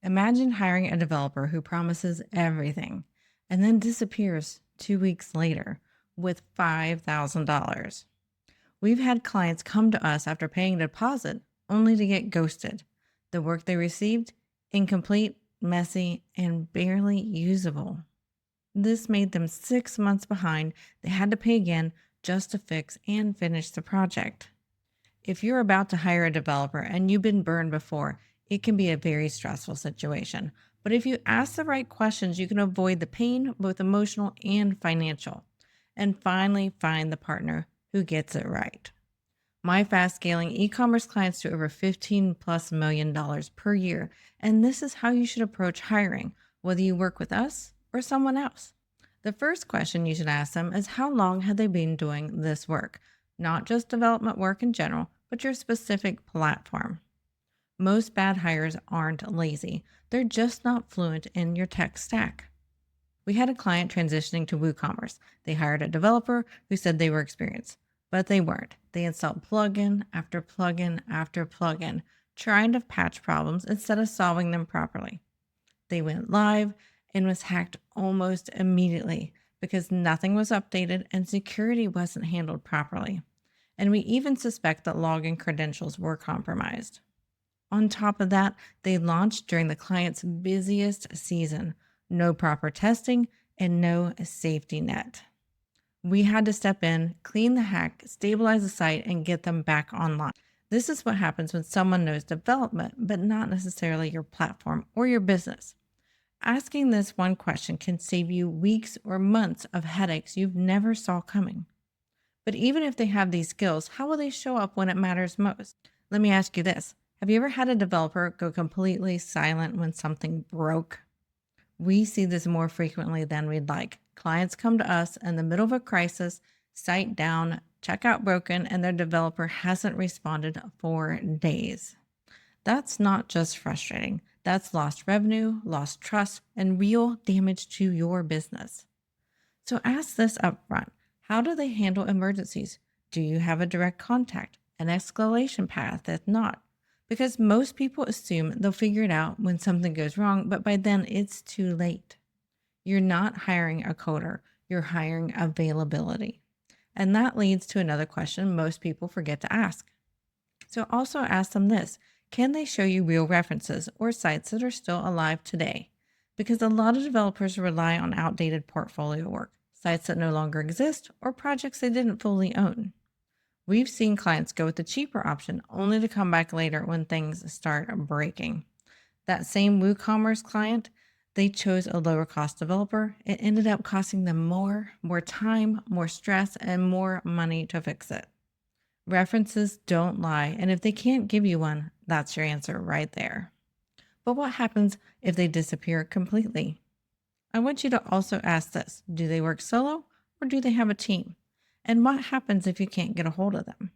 Imagine hiring a developer who promises everything and then disappears 2 weeks later with $5,000. We've had clients come to us after paying a deposit only to get ghosted. The work they received, incomplete, messy, and barely usable. This made them 6 months behind. They had to pay again just to fix and finish the project. If you're about to hire a developer and you've been burned before, it can be a very stressful situation. But if you ask the right questions, you can avoid the pain, both emotional and financial, and finally find the partner who gets it right. My fast scaling e-commerce clients do over 15 plus $1 million per year. And this is how you should approach hiring, whether you work with us or someone else. The first question you should ask them is how long have they been doing this work? Not just development work in general, but your specific platform. Most bad hires aren't lazy. They're just not fluent in your tech stack. We had a client transitioning to WooCommerce. They hired a developer who said they were experienced, but they weren't. They installed plugin after plugin after plugin, trying to patch problems instead of solving them properly. They went live and was hacked almost immediately because nothing was updated and security wasn't handled properly. And we even suspect that login credentials were compromised. On top of that, they launched during the client's busiest season, no proper testing, and no safety net. We had to step in, clean the hack, stabilize the site, and get them back online. This is what happens when someone knows development, but not necessarily your platform or your business. Asking this one question can save you weeks or months of headaches you've never saw coming. But even if they have these skills, how will they show up when it matters most? Let me ask you this. Have you ever had a developer go completely silent when something broke? We see this more frequently than we'd like. Clients come to us in the middle of a crisis, site down, checkout broken, and their developer hasn't responded for days. That's not just frustrating. That's lost revenue, lost trust, and real damage to your business. So ask this up front. How do they handle emergencies? Do you have a direct contact, an escalation path? If not, because most people assume they'll figure it out when something goes wrong, but by then it's too late. You're not hiring a coder, you're hiring availability. And that leads to another question most people forget to ask. So also ask them this. Can they show you real references or sites that are still alive today? Because a lot of developers rely on outdated portfolio work, sites that no longer exist, or projects they didn't fully own. We've seen clients go with the cheaper option only to come back later when things start breaking. That same WooCommerce client, they chose a lower cost developer. It ended up costing them more time, more stress, and more money to fix it. References don't lie, and if they can't give you one, that's your answer right there. But what happens if they disappear completely? I want you to also ask this. Do they work solo or do they have a team? And what happens if you can't get a hold of them?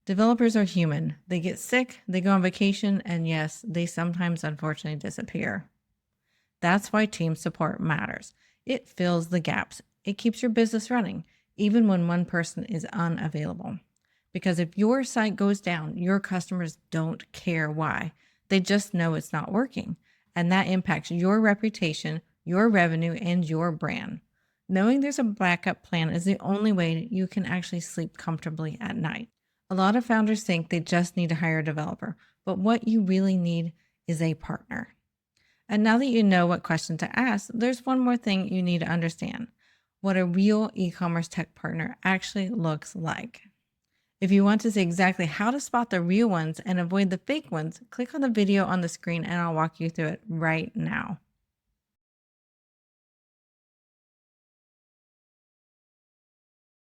Developers are human. They get sick, they go on vacation, and yes, they sometimes unfortunately disappear. That's why team support matters. It fills the gaps. It keeps your business running, even when one person is unavailable. Because if your site goes down, your customers don't care why. They just know it's not working. And that impacts your reputation, your revenue, and your brand. Knowing there's a backup plan is the only way you can actually sleep comfortably at night. A lot of founders think they just need to hire a developer, but what you really need is a partner. And now that you know what question to ask, there's one more thing you need to understand: what a real e-commerce tech partner actually looks like. If you want to see exactly how to spot the real ones and avoid the fake ones, click on the video on the screen and I'll walk you through it right now.